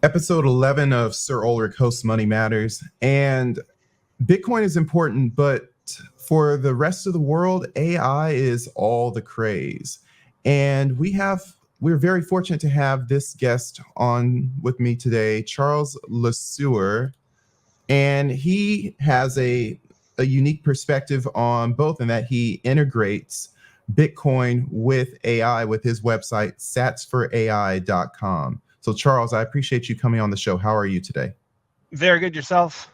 Episode 11 of Sir Ulric Hosts Money Matters. And Bitcoin is important, but for the rest of the world, AI is all the craze. And we're very fortunate to have this guest on with me today, Charles LeSueur. And he has a unique perspective on both, in that he integrates Bitcoin with AI with his website, satsforai.com. So, Charles, I appreciate you coming on the show. How are you today? Very good. Yourself?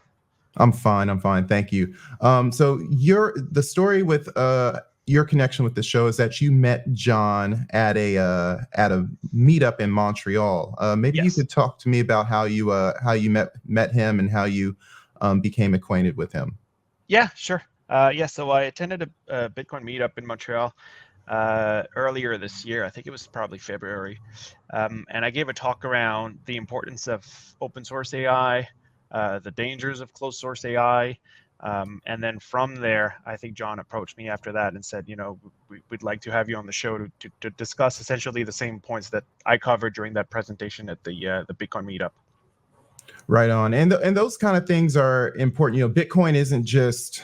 I'm fine. I'm fine. Thank you. So the story with your connection with the show is that you met John at a meetup in Montreal. Maybe you Yes. could talk to me about how you met him and how you became acquainted with him. Yeah, sure. So I attended a Bitcoin meetup in Montreal earlier this year. I think it was probably February. And I gave a talk around the importance of open source AI, the dangers of closed source AI. And then from there, I think John approached me after that and said, we'd like to have you on the show to discuss essentially the same points that I covered during that presentation at the Bitcoin meetup. Right on. And those kind of things are important. Bitcoin isn't just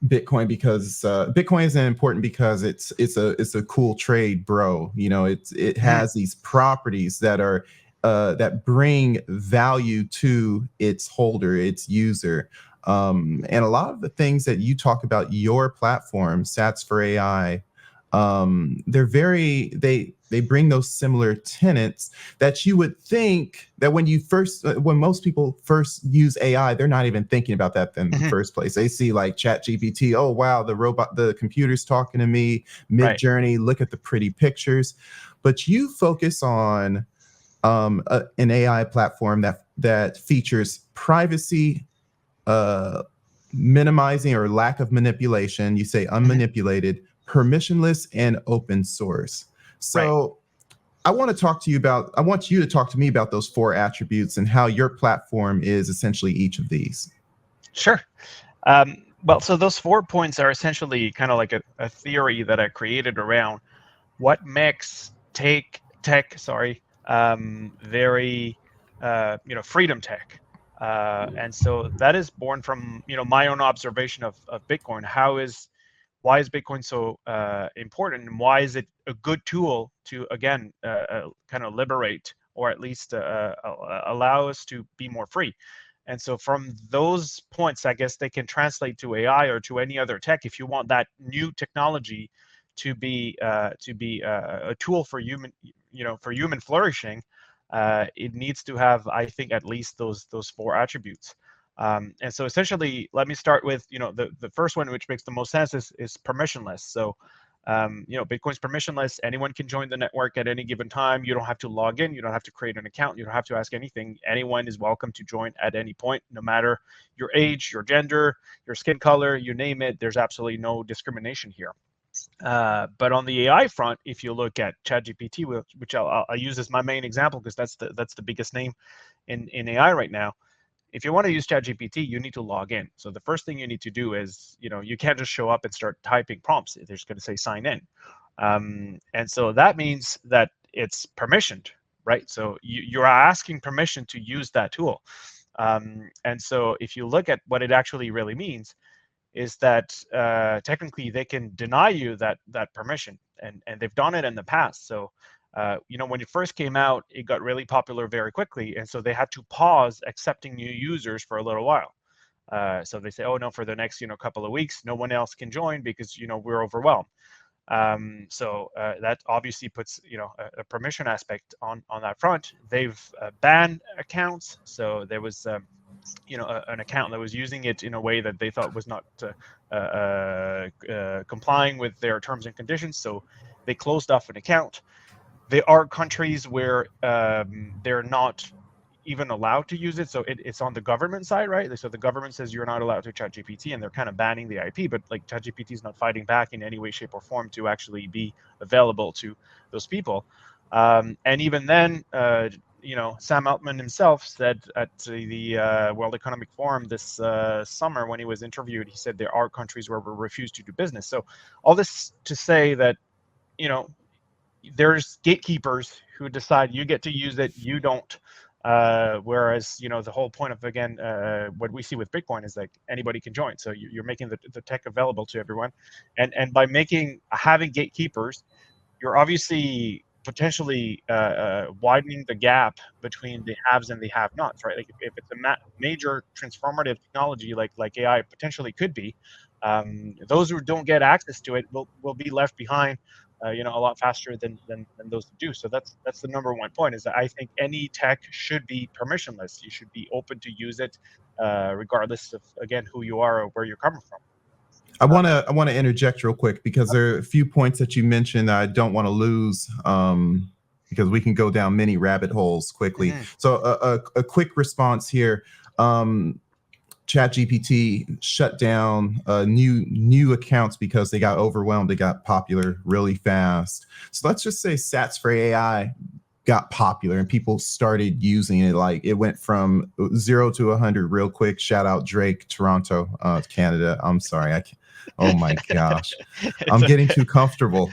Bitcoin because Bitcoin isn't important because it's a cool trade, bro. It has these properties that are that bring value to its holder, its user. And a lot of the things that you talk about your platform, Sats for AI, they bring those similar tenets that you would think that when most people first use AI, they're not even thinking about that in the first place. They see like ChatGPT, oh wow, the computer's talking to me, Mid-Journey, look at the pretty pictures. But you focus on an AI platform that features privacy, minimizing or lack of manipulation. You say unmanipulated, permissionless, and open source. So I want you to talk to me about those four attributes and how your platform is essentially each of these. Sure. Well, so those 4 points are essentially kind of like a theory that I created around what makes tech very freedom tech. And so that is born from my own observation of Bitcoin. Why is Bitcoin so important, and why is it a good tool to again kind of liberate, or at least allow us to be more free? And so from those points, I guess they can translate to AI or to any other tech. If you want that new technology to be a tool for human flourishing, it needs to have, I think, at least those 4 attributes. And so essentially, let me start with the first one, which makes the most sense, is permissionless. So Bitcoin's permissionless. Anyone can join the network at any given time. You don't have to log in. You don't have to create an account. You don't have to ask anything. Anyone is welcome to join at any point, no matter your age, your gender, your skin color, you name it. There's absolutely no discrimination here. But on the AI front, if you look at ChatGPT, which I'll use as my main example because that's the biggest name in AI right now. If you want to use ChatGPT, you need to log in. So the first thing you need to do is, you can't just show up and start typing prompts. They're just going to say sign in. And so that means that it's permissioned, right? So you're asking permission to use that tool. And so if you look at what it actually really means, is that technically they can deny you that permission, and they've done it in the past. So when it first came out, it got really popular very quickly, and so they had to pause accepting new users for a little while. So they say, oh no, for the next couple of weeks, no one else can join because we're overwhelmed. So that obviously puts a permission aspect on that front. They've banned accounts. So there was an account that was using it in a way that they thought was not complying with their terms and conditions. So they closed off an account. There are countries where they're not even allowed to use it. So it's on the government side, right? So the government says you're not allowed to ChatGPT, and they're kind of banning the IP, but like ChatGPT is not fighting back in any way, shape, or form to actually be available to those people. And even then, Sam Altman himself said at the World Economic Forum this summer when he was interviewed, he said there are countries where we refuse to do business. So all this to say that, there's gatekeepers who decide you get to use it, you don't. Whereas, the whole point of, again, what we see with Bitcoin is like anybody can join. So you're making the tech available to everyone, and by having gatekeepers, you're obviously potentially widening the gap between the haves and the have-nots, right? Like if it's a major transformative technology like AI potentially could be, those who don't get access to it will be left behind, a lot faster than those that do. So that's the number one point, is that I think any tech should be permissionless. You should be open to use it, regardless of, again, who you are or where you're coming from. I want to interject real quick, because there are a few points that you mentioned that I don't want to lose, because we can go down many rabbit holes quickly. So a quick response here. ChatGPT shut down new accounts because they got overwhelmed. They got popular really fast. So let's just say Sats for AI got popular and people started using it. Like it went from 0 to 100 real quick. Shout out Drake, Toronto, Canada. I'm sorry. I can't. Oh my gosh, I'm getting too comfortable.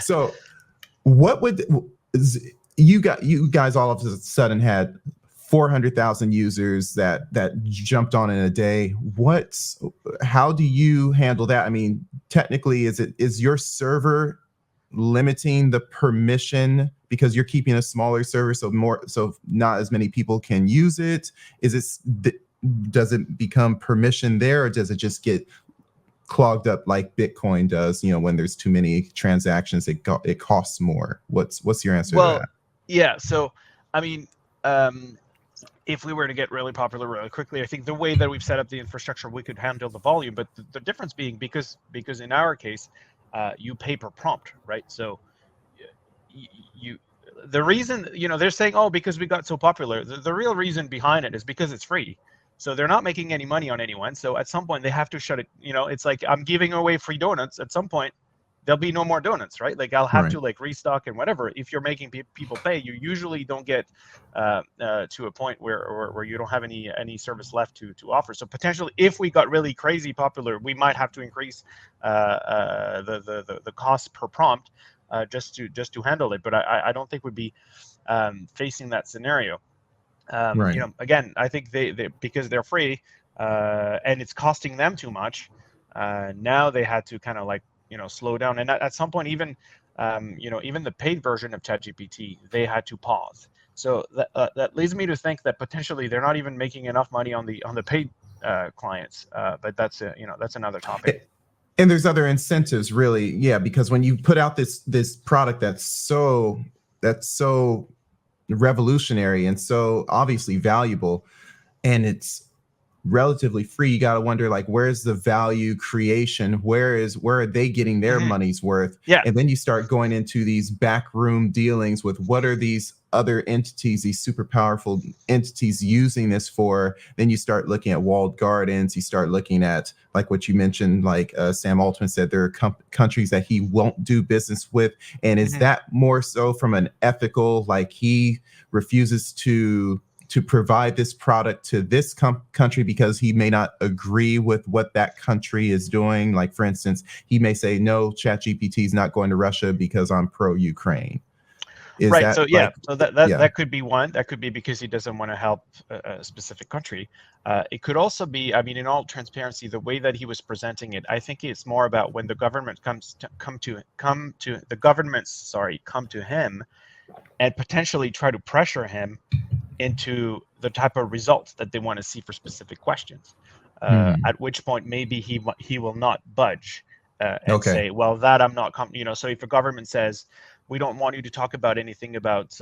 So what would you guys all of a sudden had 400,000 users that jumped on in a day? How do you handle that? I mean, technically, is your server limiting the permission because you're keeping a smaller server, so not as many people can use it? Does it become permission there, or does it just get clogged up like Bitcoin does? When there's too many transactions, it costs more. What's your answer to that? Yeah. So, I mean, if we were to get really popular really quickly, I think the way that we've set up the infrastructure, we could handle the volume. But the difference being, because in our case, you pay per prompt, right? So the reason, they're saying, oh, because we got so popular, the real reason behind it is because it's free. So they're not making any money on anyone. So at some point they have to shut it. It's like I'm giving away free donuts. At some point there'll be no more donuts, right? Like I'll have to like restock and whatever. If you're making people pay, you usually don't get to a point where you don't have any service left to offer. So potentially, if we got really crazy popular, we might have to increase the cost per prompt just to handle it. But I don't think we'd be facing that scenario. Again, I think they because they're free and it's costing them too much. Now they had to kind of like slow down, and at some point even even the paid version of ChatGPT, they had to pause. So that leads me to think that potentially they're not even making enough money on the paid clients. But that's that's another topic. And there's other incentives, really, yeah, because when you put out this product that's so revolutionary and so obviously valuable, and it's relatively free, you got to wonder, like, where's the value creation? Where are they getting their money's worth? Yeah. And then you start going into these backroom dealings with what are these other entities, these super powerful entities using this for. Then you start looking at walled gardens. You start looking at, like what you mentioned, like Sam Altman said, there are countries that he won't do business with. And is that more so from an ethical, like he refuses to provide this product to this country because he may not agree with what that country is doing? Like, for instance, he may say, no, ChatGPT is not going to Russia because I'm pro-Ukraine. Right. So yeah, so that could be one. That could be because he doesn't want to help a specific country. It could also be, I mean, in all transparency, the way that he was presenting it, I think it's more about when the government come to him and potentially try to pressure him into the type of results that they want to see for specific questions. At which point maybe he will not budge and say, well, that I'm not so if a government says, we don't want you to talk about anything about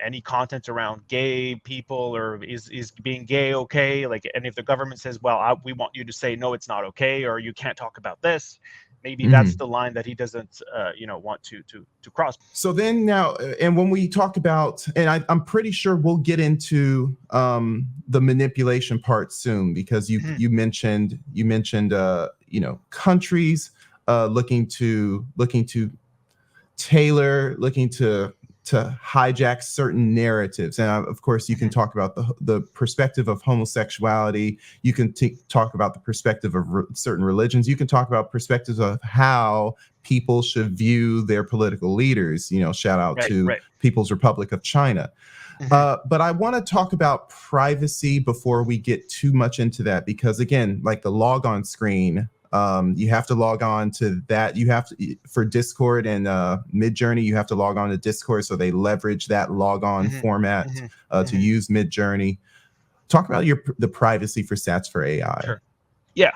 any content around gay people, or is being gay okay? Like, and if the government says, well, we want you to say, no, it's not okay, or you can't talk about this, maybe that's the line that he doesn't want to cross. So then now, and when we talk about, and I'm pretty sure we'll get into the manipulation part soon, because you mentioned countries looking to tailor, looking to to hijack certain narratives. And of course, you can talk about the perspective of homosexuality. You can talk about the perspective of certain religions. You can talk about perspectives of how people should view their political leaders. You know, shout out to People's Republic of China. But I want to talk about privacy before we get too much into that, because again, like the logon screen, you have to log on to that. You have to, for Discord and Midjourney, you have to log on to Discord, so they leverage that logon format to use Midjourney. Talk about the privacy for Sats for AI. Sure. Yeah.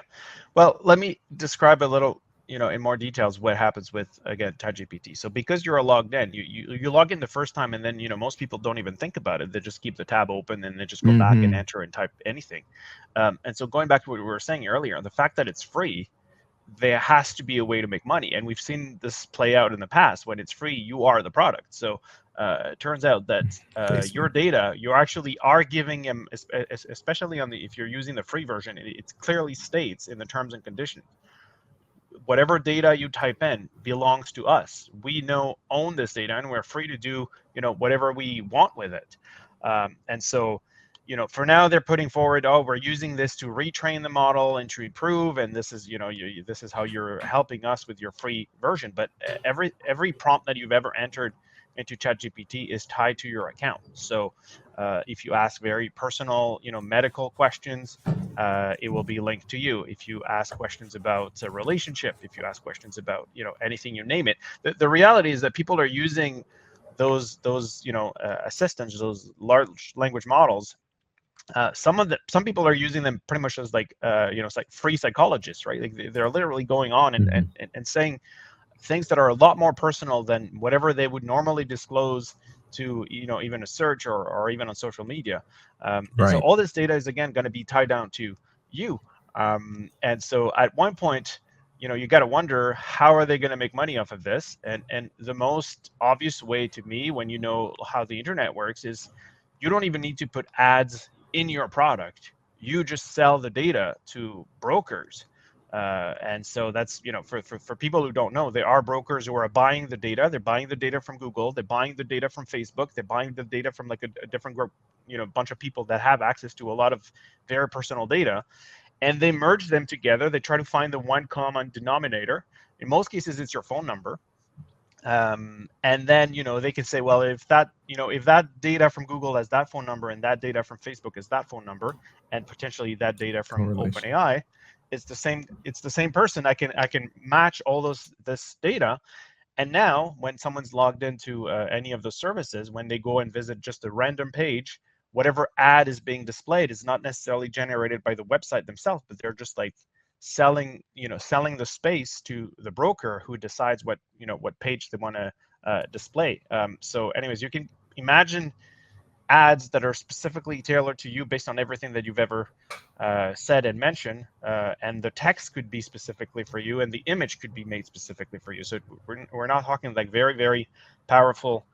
Well, let me describe a little, in more details what happens with, again, ChatGPT. So because you're logged in, you log in the first time, and then, most people don't even think about it. They just keep the tab open and they just go back and enter and type anything. And so going back to what we were saying earlier, the fact that it's free, there has to be a way to make money. And we've seen this play out in the past. When it's free, you are the product. So it turns out that your data, you actually are giving them, especially if you're using the free version, it clearly states in the terms and conditions, whatever data you type in belongs to us. We own this data, and we're free to do whatever we want with it. And so, for now they're putting forward, we're using this to retrain the model and to improve, and this is this is how you're helping us with your free version. But every prompt that you've ever entered into ChatGPT is tied to your account. So if you ask very personal, medical questions, it will be linked to you. If you ask questions about a relationship, if you ask questions about, anything, you name it. The reality is that people are using those assistants, those large language models. Some people are using them pretty much as like, it's like free psychologists, right? Like they're literally going on and saying things that are a lot more personal than whatever they would normally disclose to even a search or even on social media. And so all this data is again going to be tied down to you. And so at one point, you got to wonder, how are they going to make money off of this? And the most obvious way to me, when you know how the internet works, is you don't even need to put ads in your product. You just sell the data to brokers. And so that's, for people who don't know, there are brokers who are buying the data. They're buying the data from Google. They're buying the data from Facebook. They're buying the data from like a different group, bunch of people that have access to a lot of very personal data. And they merge them together. They try to find the one common denominator. In most cases, it's your phone number. And then, they can say, well, if that data from Google has that phone number, and that data from Facebook is that phone number, and potentially that data from OpenAI, it's the same person. I can match all this data. And now when someone's logged into any of the services, when they go and visit just a random page, whatever ad is being displayed is not necessarily generated by the website themselves, but they're just like selling the space to the broker, who decides what page they want to display. So anyways, you can imagine ads that are specifically tailored to you based on everything that you've ever said and mentioned, and the text could be specifically for you, and the image could be made specifically for you. So we're not talking like very, very powerful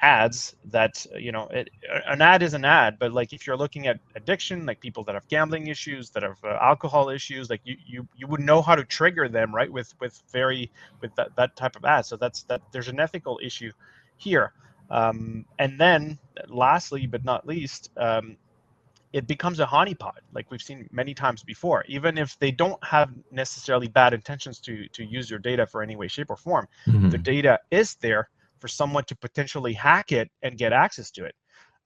ads that, an ad is an ad, but like if you're looking at addiction, like people that have gambling issues, that have alcohol issues, like you would know how to trigger them, right, with that type of ad. So there's an ethical issue here. And then lastly, but not least, it becomes a honeypot, like we've seen many times before. Even if they don't have necessarily bad intentions to use your data for any way, shape, or form, the data is there for someone to potentially hack it and get access to it.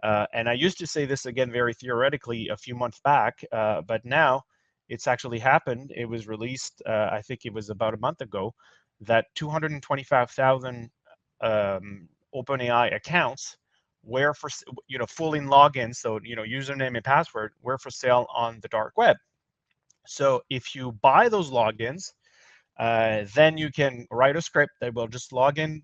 And I used to say this, again, very theoretically a few months back, but now it's actually happened. It was released, I think it was about a month ago, that 225,000 OpenAI accounts were for, full in login, so username and password, were for sale on the dark web. So if you buy those logins, then you can write a script that will just log in,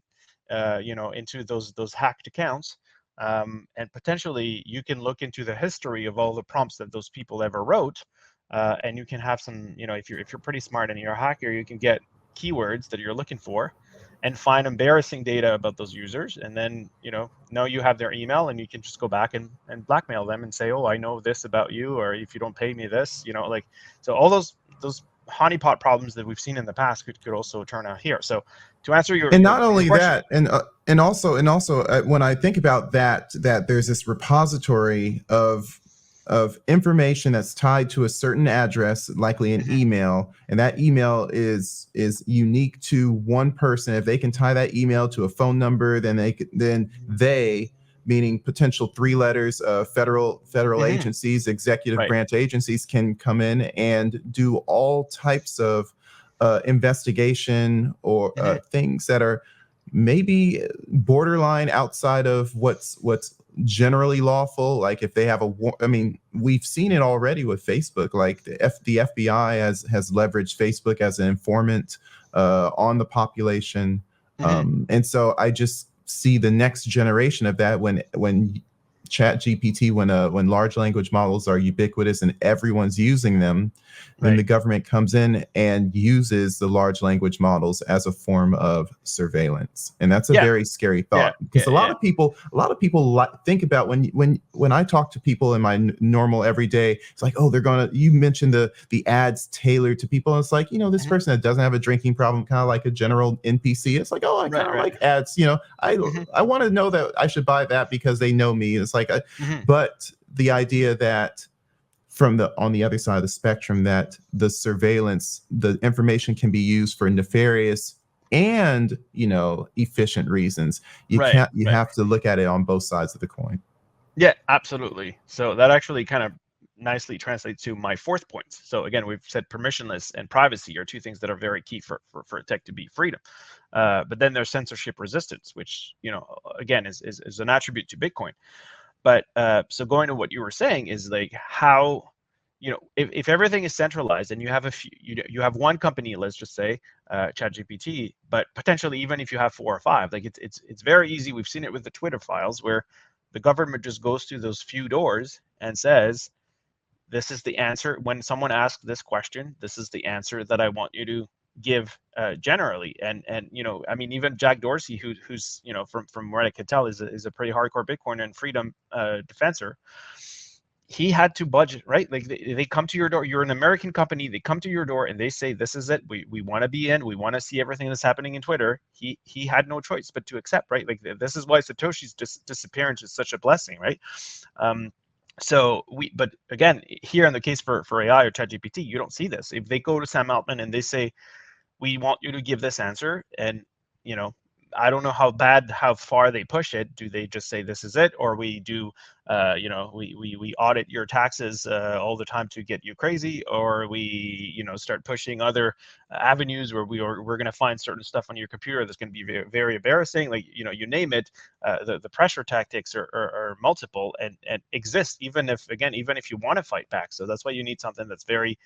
into those hacked accounts, and potentially you can look into the history of all the prompts that those people ever wrote, and you can have some, if you're pretty smart and you're a hacker, you can get keywords that you're looking for and find embarrassing data about those users, and then now you have their email, and you can just go back and blackmail them and say, oh, I know this about you, or if you don't pay me this, like, so all those honeypot problems that we've seen in the past could also turn out here. So to answer your And your, not your only question, that, and also when I think about that there's this repository of information that's tied to a certain address, likely an email, and that email is unique to one person. If they can tie that email to a phone number, then they meaning potential 3 letters of federal agencies, executive right? branch agencies, can come in and do all types of investigation or things that are maybe borderline outside of what's generally lawful. Like if they have I mean, we've seen it already with Facebook. Like the FBI has leveraged Facebook as an informant on the population. And so I just see the next generation of that when ChatGPT, when large language models are ubiquitous and everyone's using them, then the government comes in and uses the large language models as a form of surveillance, and that's a very scary thought, because a lot of people think about when I talk to people in my normal everyday, it's like, oh, you mentioned the ads tailored to people, and it's like, this person that doesn't have a drinking problem, kind of like a general NPC. It's like, oh, I kind of like ads, I want to know that I should buy that because they know me. It's like but the idea that on the other side of the spectrum, that the surveillance, the information can be used for nefarious and efficient reasons. You have to look at it on both sides of the coin. Yeah, absolutely. So that actually kind of nicely translates to my fourth point. So again, we've said permissionless and privacy are two things that are very key for tech to be freedom. But then there's censorship resistance, which again is an attribute to Bitcoin. But so going to what you were saying is like how, if everything is centralized and you have you have one company, let's just say ChatGPT, but potentially even if you have 4 or 5, like it's very easy. We've seen it with the Twitter files where the government just goes through those few doors and says, this is the answer. When someone asks this question, this is the answer that I want you to give generally. And I mean, even Jack Dorsey, who's from what I could tell is a pretty hardcore Bitcoiner and freedom defensor. He had to budget, right? Like they come to your door. You're an American company. They come to your door and they say, this is it. We want to be in. We want to see everything that's happening in Twitter. He had no choice but to accept, right? Like this is why Satoshi's disappearance is such a blessing, right? But again, here in the case for AI or ChatGPT, you don't see this. If they go to Sam Altman and they say, we want you to give this answer, and I don't know how far they push it. Do they just say this is it, or we do we audit your taxes all the time to get you crazy, or we start pushing other avenues where we're going to find certain stuff on your computer that's going to be very, very embarrassing, like you name it. The pressure tactics are multiple and exist, even if you want to fight back. So that's why you need something that's very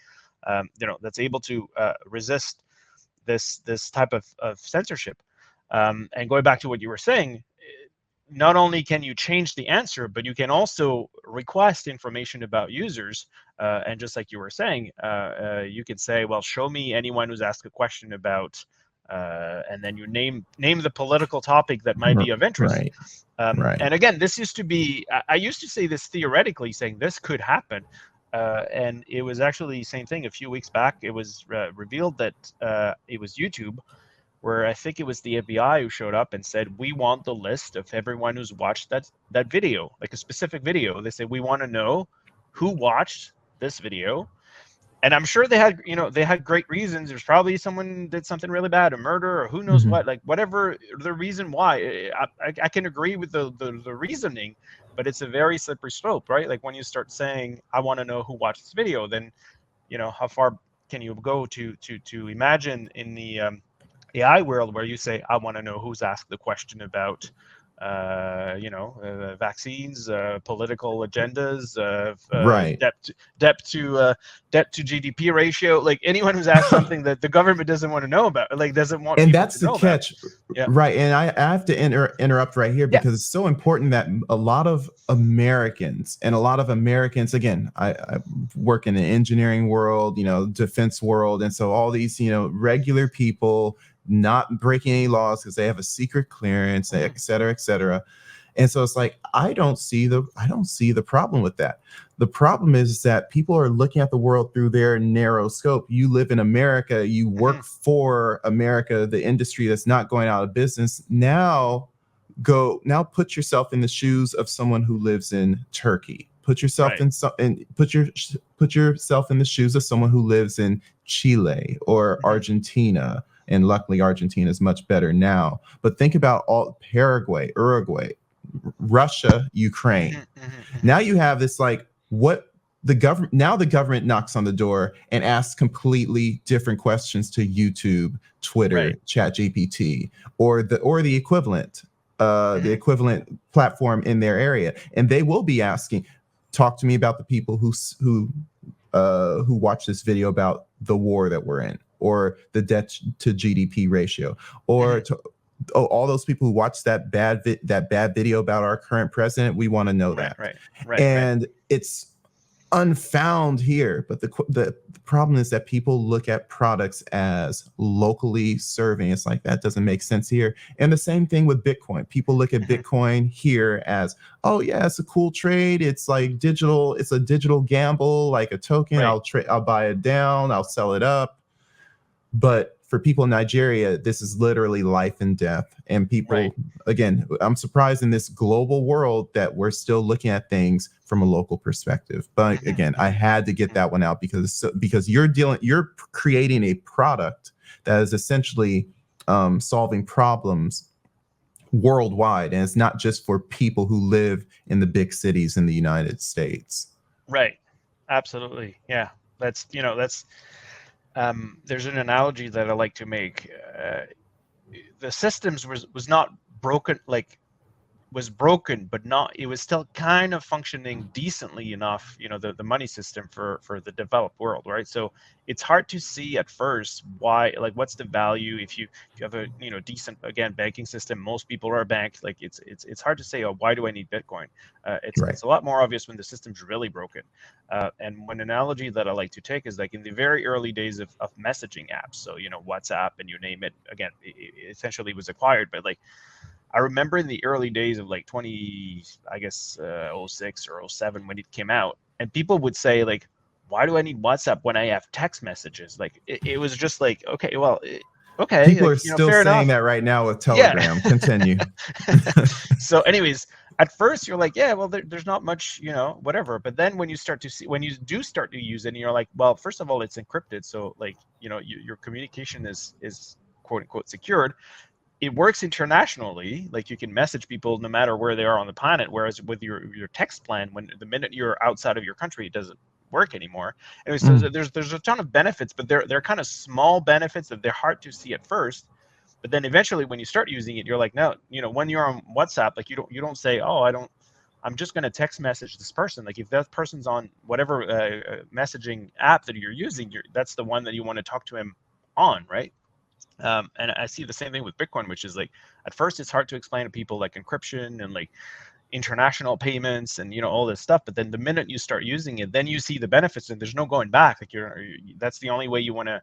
that's able to resist this type of censorship. And going back to what you were saying, not only can you change the answer, but you can also request information about users. And just like you were saying, you can say, well, show me anyone who's asked a question about, and then you name the political topic that might be of interest. Right. And again, this used to be, I used to say this theoretically, saying this could happen. And it was actually the same thing a few weeks back. It was revealed that it was YouTube, where I think it was the FBI who showed up and said, we want the list of everyone who's watched that video, like a specific video. They said, we want to know who watched this video. And I'm sure they had great reasons. There's probably someone did something really bad, a murder, or who knows what, like whatever the reason why. I can agree with the reasoning, but it's a very slippery slope, right? Like when you start saying, I want to know who watched this video, then how far can you go to imagine in the AI world where you say, I want to know who's asked the question about, vaccines, political agendas, right. debt to GDP ratio, like anyone who's asked something that the government doesn't want to know about, like doesn't want. And that's the catch, yeah. Right? And I have to interrupt right here because it's so important that a lot of Americans, again, I work in the engineering world, defense world, and so all these, regular people not breaking any laws because they have a secret clearance, et cetera, et cetera. And so it's like, I don't see the problem with that. The problem is that people are looking at the world through their narrow scope. You live in America, you work for America, the industry that's not going out of business. Now put yourself in the shoes of someone who lives in Turkey. Put yourself put yourself in the shoes of someone who lives in Chile or Argentina. And luckily Argentina is much better now. But think about all Paraguay, Uruguay, Russia, Ukraine. Now you have this like what the government knocks on the door and asks completely different questions to YouTube, Twitter, ChatGPT, or the equivalent. The equivalent platform in their area, and they will be asking, talk to me about the people who watch this video about the war that we're in, or the debt to GDP ratio, or all those people who watch that bad video about our current president. We want to know that. And it's unfound here, but the problem is that people look at products as locally serving. It's like, that doesn't make sense here. And the same thing with Bitcoin. People look at Bitcoin here as, oh yeah, it's a cool trade. It's like digital. It's a digital gamble, like a token. I'll buy it down. I'll sell it up. But for people in Nigeria, this is literally life and death. And people, again, I'm surprised in this global world that we're still looking at things from a local perspective. But again, I had to get that one out because you're creating a product that is essentially solving problems worldwide, and it's not just for people who live in the big cities in the United States. Right. Absolutely. Yeah. That's there's an analogy that I like to make. The systems was not broken, was broken, but not, it was still kind of functioning decently enough, the money system for the developed world, right? So it's hard to see at first why, like, what's the value if you have a decent, again, banking system. Most people are banked. Like, it's hard to say, oh, why do I need Bitcoin? It's a lot more obvious when the system's really broken. And one analogy that I like to take is like in the very early days of messaging apps. So WhatsApp and you name it. Again, it essentially was acquired, but like, I remember in the early days of like 06 or 07 when it came out, and people would say like, why do I need WhatsApp when I have text messages? Like, it was just like, okay, well, okay. People are still saying that right now with Telegram. Continue. So anyways, at first you're like, yeah, well, there's not much, whatever. But then when you do start to use it, and you're like, well, first of all, it's encrypted. So like, your communication is quote unquote secured. It works internationally, like you can message people no matter where they are on the planet. Whereas with your text plan, when the minute you're outside of your country, it doesn't work anymore. And so there's a ton of benefits, but they're kind of small benefits that they're hard to see at first. But then eventually, when you start using it, you're like, no, when you're on WhatsApp, like you don't say, oh, I'm just going to text message this person. Like if that person's on whatever messaging app that you're using, that's the one that you want to talk to him on, right? And I see the same thing with Bitcoin, which is like, at first it's hard to explain to people, like encryption and like international payments and all this stuff. But then the minute you start using it, then you see the benefits, and there's no going back. Like that's the only way you want to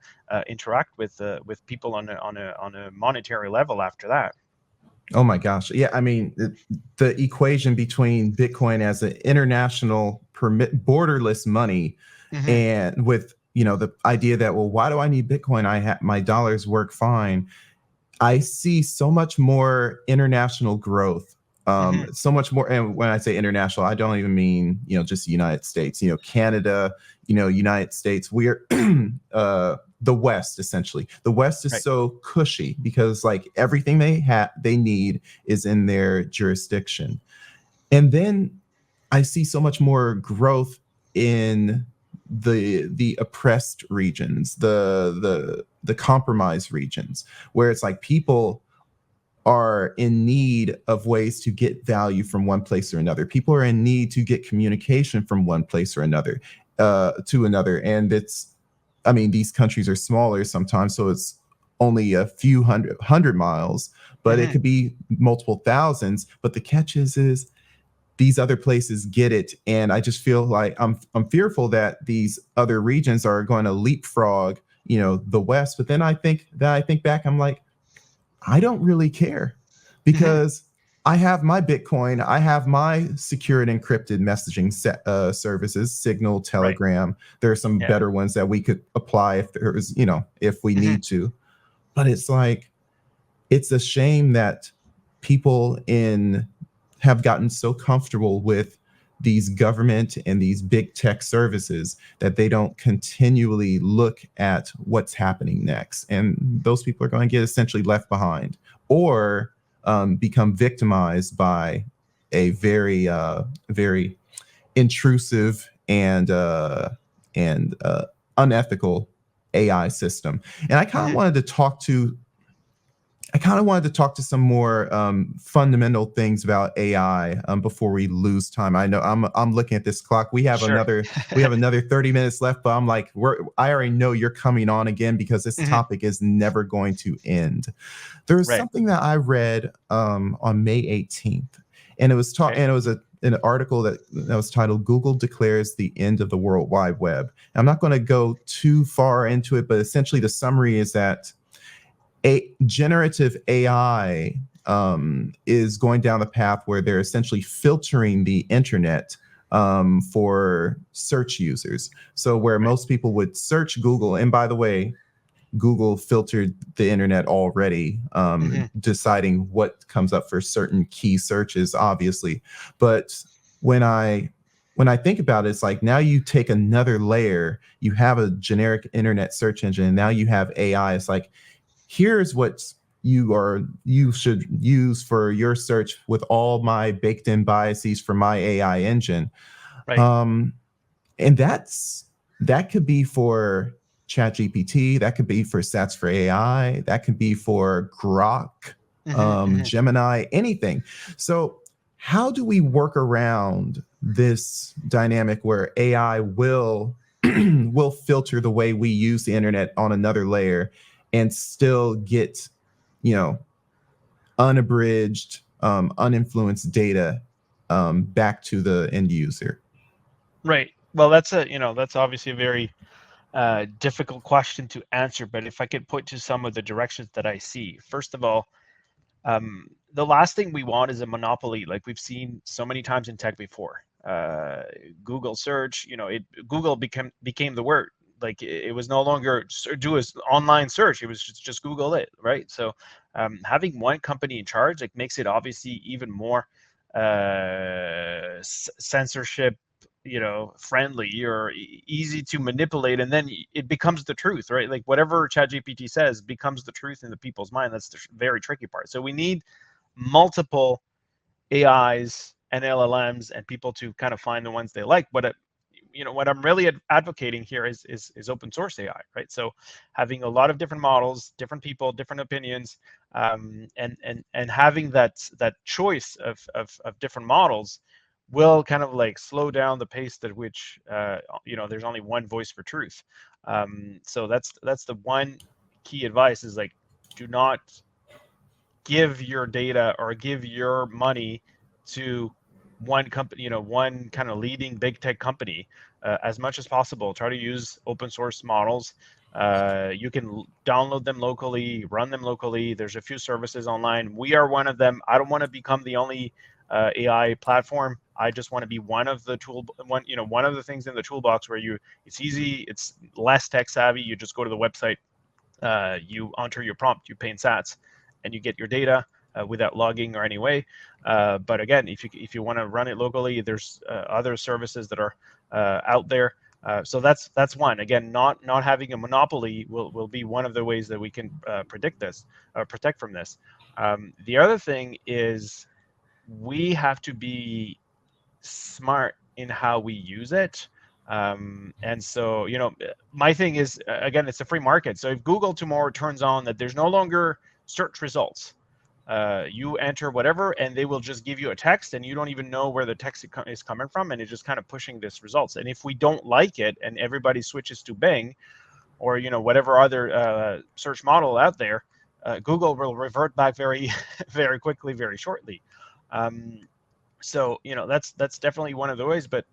interact with people on a monetary level after that. Oh my gosh. Yeah. I mean, the equation between Bitcoin as an international borderless money and with the idea that, well, why do I need Bitcoin? My dollars work fine. I see so much more international growth, so much more. And when I say international, I don't even mean, just the United States, Canada, United States. We're the West, essentially. The West is so cushy because like everything they need is in their jurisdiction. And then I see so much more growth in the oppressed regions, the compromised regions, where it's like people are in need of ways to get value from one place or another. People are in need to get communication from one place or another to another. And these countries are smaller sometimes, so it's only a few hundred miles, but it could be multiple thousands. But the catch is these other places get it, and I just feel like I'm fearful that these other regions are going to leapfrog, the West. But then I think back, I'm like, I don't really care, because I have my Bitcoin. I have my secured encrypted messaging services, Signal, Right. Telegram. There are some Yeah. better ones that we could apply if there's, if we Hmm. need to. But it's like, it's a shame that people have gotten so comfortable with these government and these big tech services that they don't continually look at what's happening next. And those people are going to get essentially left behind or become victimized by a very intrusive and unethical AI system. And Hmm. I kind of wanted to talk to some more fundamental things about AI before we lose time. I know I'm looking at this clock. Sure. We have another 30 minutes left, but I'm like, I already know you're coming on again because this Hmm. topic is never going to end. There was Right. something that I read on May 18th, and it was Okay. an article that was titled "Google Declares the End of the World Wide Web." And I'm not going to go too far into it, but essentially the summary is that a generative AI is going down the path where they're essentially filtering the internet for search users. So where Right. most people would search Google, and by the way, Google filtered the internet already, Hmm. deciding what comes up for certain key searches, obviously. But when I when I think about it, it's like now you take another layer. You have a generic internet search engine, and now you have AI. It's like, here's what you should use for your search with all my baked in biases for my AI engine. Right. Um, and that could be for ChatGPT, that could be for Stats for AI, that could be for Grok, Hmm. Hmm. Gemini, anything. So how do we work around this dynamic where AI will will filter the way we use the internet on another layer and still get, you know, unabridged, uninfluenced data back to the end user? Right. Well, that's obviously a very difficult question to answer. But if I could point to some of the directions that I see, first of all, the last thing we want is a monopoly, like we've seen so many times in tech before. Google search, Google became the word. Like it was no longer do an online search; it was just Google it, right? So having one company in charge like makes it obviously even more censorship friendly or easy to manipulate, and then it becomes the truth, right? Like whatever ChatGPT says becomes the truth in the people's mind. That's the very tricky part. So we need multiple AIs and LLMs and people to kind of find the ones they like. But what I'm really advocating here is open source AI, right? So having a lot of different models, different people, different opinions, and having that choice of different models will kind of like slow down the pace at which there's only one voice for truth. So that's the one key advice is like, do not give your data or give your money to one company, one kind of leading big tech company. As much as possible, try to use open source models. You can download them locally, run them locally. There's a few services online. We are one of them. I don't want to become the only AI platform. I just want to be one of the one of the things in the toolbox where it's easy, it's less tech savvy. You just go to the website, you enter your prompt, you pay in sats, and you get your data without logging or any way. But again, if you want to run it locally, there's other services that are out there. So that's one. Again, not having a monopoly will be one of the ways that we can protect from this. The other thing is we have to be smart in how we use it. And so, my thing is, again, it's a free market. So if Google tomorrow turns on that there's no longer search results, you enter whatever, and they will just give you a text, and you don't even know where the text is coming from, and it's just kind of pushing this results. And if we don't like it, and everybody switches to Bing or whatever other search model out there, Google will revert back very, very quickly, very shortly. Um, so that's definitely one of the ways, but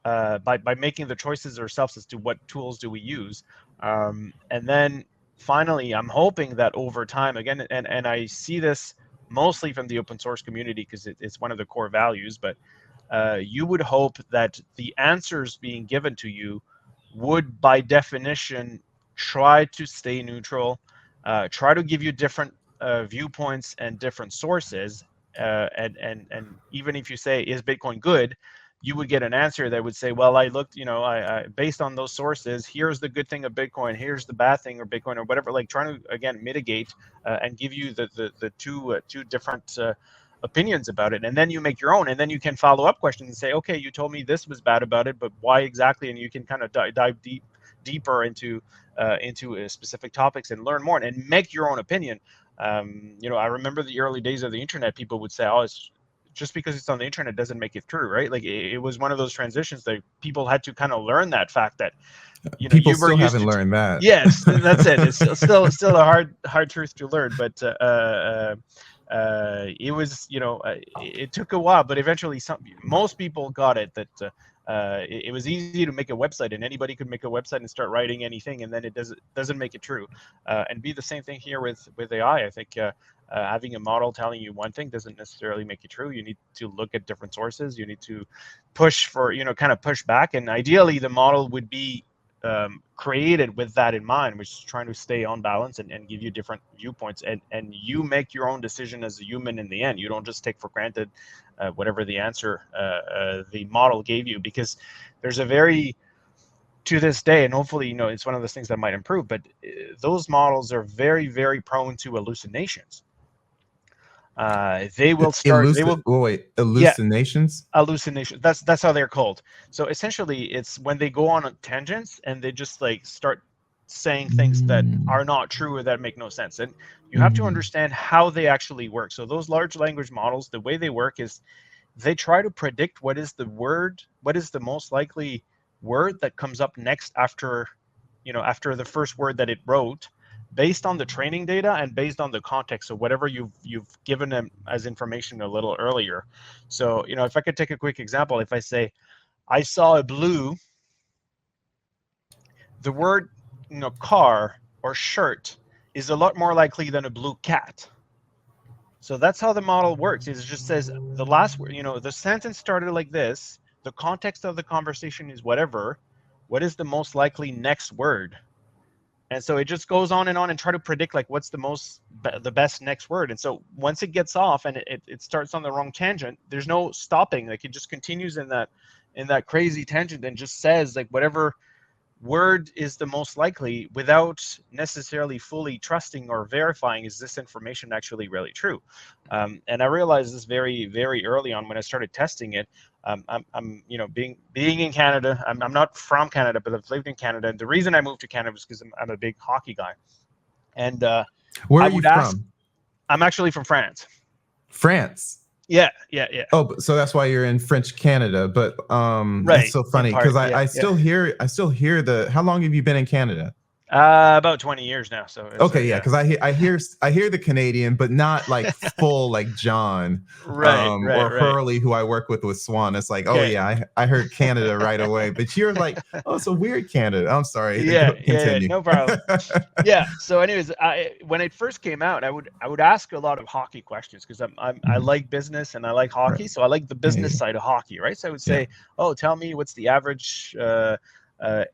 by making the choices ourselves as to what tools do we use, and then finally I'm hoping that over time, again, and I see this mostly from the open source community because it's one of the core values. But you would hope that the answers being given to you would, by definition, try to stay neutral, try to give you different viewpoints and different sources. And even if you say, is Bitcoin good, you would get an answer that would say, well, I looked, I based on those sources, here's the good thing of Bitcoin, here's the bad thing of Bitcoin, or whatever, like trying to, again, mitigate and give you the two different opinions about it. And then you make your own, and then you can follow up questions and say, okay, you told me this was bad about it, but why exactly? And you can kind of dive deeper into specific topics and learn more and make your own opinion. I remember the early days of the internet, people would say, oh, it's just because it's on the internet doesn't make it true, right? Like it was one of those transitions that people had to kind of learn that fact that, people you were still used haven't to. learned that. Yes, that's it. It's still a hard truth to learn, but it was, it took a while, but eventually most people got it, that it was easy to make a website, and anybody could make a website and start writing anything, and then it doesn't make it true. And be the same thing here with AI. I think having a model telling you one thing doesn't necessarily make it true. You need to look at different sources. You need to push for, kind of push back, and ideally the model would be created with that in mind, which is trying to stay on balance and give you different viewpoints, and you make your own decision as a human in the end. You don't just take for granted whatever the answer the model gave you, because there's a very, to this day, and hopefully it's one of those things that might improve, but those models are very, very prone to hallucinations. They will hallucinations. Hallucinations. That's how they're called. So essentially, it's when they go on tangents and they just like start saying things that are not true or that make no sense. And you have to understand how they actually work. So those large language models, the way they work is they try to predict what is the most likely word that comes up next after the first word that it wrote, based on the training data and based on the context of whatever you've given them as information a little earlier. So, if I could take a quick example, if I say, I saw a blue, the word, car or shirt is a lot more likely than a blue cat. So that's how the model works. It just says the last word, the sentence started like this, the context of the conversation is whatever, what is the most likely next word? And so it just goes on and try to predict like what's the best next word. And so once it gets off and it starts on the wrong tangent, there's no stopping. Like it just continues in that crazy tangent and just says like whatever word is the most likely, without necessarily fully trusting or verifying, is this information actually really true? And I realized this very, very early on when I started testing it. I'm being in Canada, I'm not from Canada, but I've lived in Canada. And the reason I moved to Canada was because I'm a big hockey guy. And where are you from? I'm actually from France. France. Yeah. Oh, so that's why you're in French Canada. But right. It's so funny because I still hear how long have you been in Canada? About 20 years now. So okay, yeah, because I hear the Canadian, but not like full like John, or Hurley, who I work with SWAN. It's like, oh yeah, I heard Canada right away. But you're like, oh, it's a weird Canada. I'm sorry. Yeah, no problem. Yeah. So, anyways, when it first came out, I would ask a lot of hockey questions because I like business and I like hockey, so I like the business side of hockey, right? So I would say, oh, tell me what's the average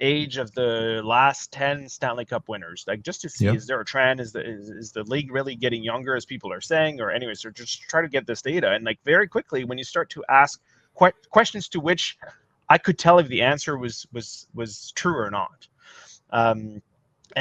age of the last 10 Stanley Cup winners, like just to see, is there a trend? Is the league really getting younger, as people are saying? Or anyways, so just try to get this data. And like very quickly, when you start to ask questions to which I could tell if the answer was true or not, and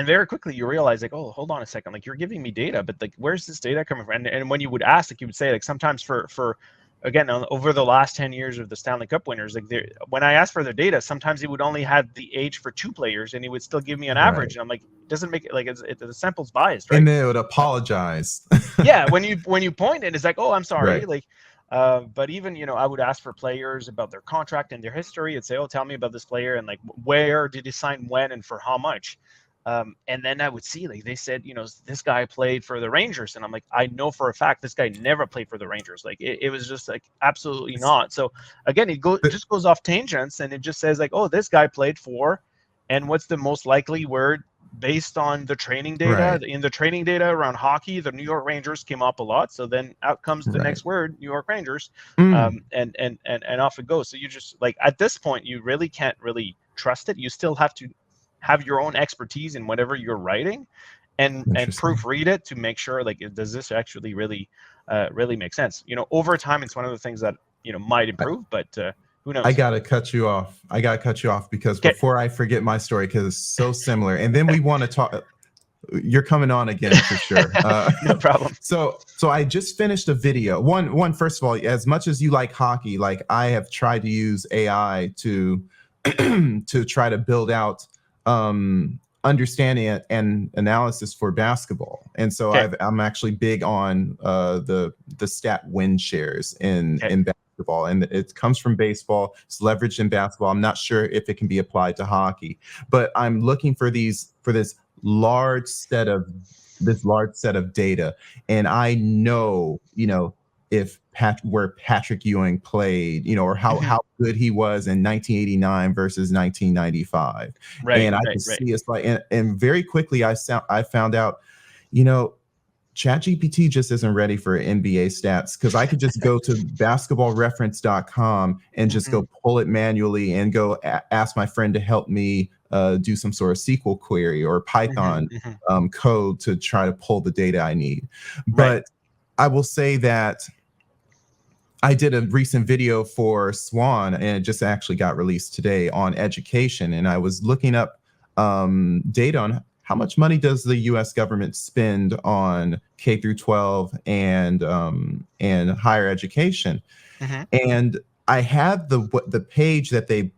very quickly you realize like, oh, hold on a second, like you're giving me data, but like where's this data coming from? And when you would ask, like you would say, like sometimes for again, over the last 10 years of the Stanley Cup winners, like when I asked for their data, sometimes he would only have the age for 2 players and he would still give me an average. And I'm like, it doesn't make it, like the sample's biased, right? And they would apologize. Yeah, when you point it, it's like, oh, I'm sorry. Like, but even, I would ask for players about their contract and their history and say, oh, tell me about this player and like where did he sign when and for how much. And then I would see, like they said, this guy played for the Rangers. And I'm like, I know for a fact this guy never played for the Rangers. Like it was just like absolutely not. So again, it just goes off tangents and it just says like, oh, this guy played for, and what's the most likely word based on the training data. Right. In the training data around hockey, the New York Rangers came up a lot. So then out comes the Right. next word, New York Rangers, Mm. and off it goes. So you just like at this point, you really can't really trust it. You still have to have your own expertise in whatever you're writing, and Interesting. proofread it to make sure like does this actually really really make sense. Over time, it's one of the things that might improve, but who knows? I gotta cut you off. Because Okay. before I forget my story, because it's so similar, and then we want to talk. You're coming on again for sure. No problem. So I just finished a video. First of all, as much as you like hockey, like I have tried to use AI to to try to build out understanding and analysis for basketball. And so Okay. I'm actually big on the stat win shares in basketball, and it comes from baseball. It's leveraged in basketball. I'm not sure if it can be applied to hockey, but I'm looking for this large set of data, and I know if where Patrick Ewing played, or how good he was in 1989 versus 1995. Right, and I right, could right. see it's like, and very quickly I found out, ChatGPT just isn't ready for NBA stats, because I could just go to basketballreference.com and just go pull it manually and go ask my friend to help me do some sort of SQL query or Python code to try to pull the data I need. Right. But I will say that I did a recent video for SWAN, and it just actually got released today, on education. And I was looking up data on how much money does the U.S. government spend on K through 12 and higher education. And I had the page that they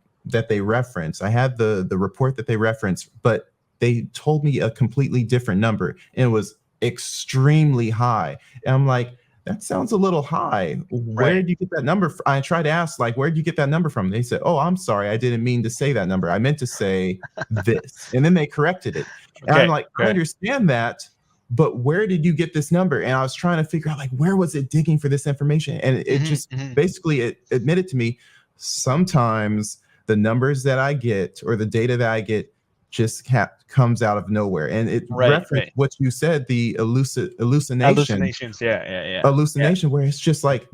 reference. I had the report that they reference, but they told me a completely different number, and it was extremely high. And I'm like, that sounds a little high. Where did you get that number from? I tried to ask, like, where did you get that number from? They said, oh, I'm sorry, I didn't mean to say that number. I meant to say this. And then they corrected it. And I'm like, I understand that, but where did you get this number? And I was trying to figure out, like, where was it digging for this information? And it just basically, it admitted to me, sometimes the numbers that I get or the data that I get just comes out of nowhere. And it referenced what you said, the hallucination. Hallucination, where it's just like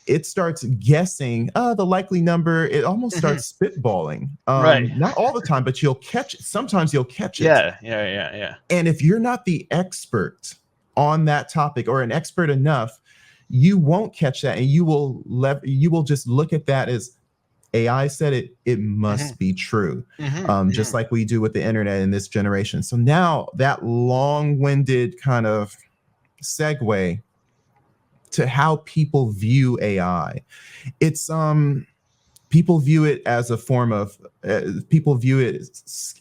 it starts guessing the likely number. It almost starts spitballing. Not all the time, but you'll catch it. Sometimes you'll catch it. Yeah. And if you're not the expert on that topic, or an expert enough, you won't catch that, and you will just look at that as AI said it, it must be true. Just like we do with the internet in this generation. So now that long-winded kind of segue to how people view AI. It's people view it as a form of people view it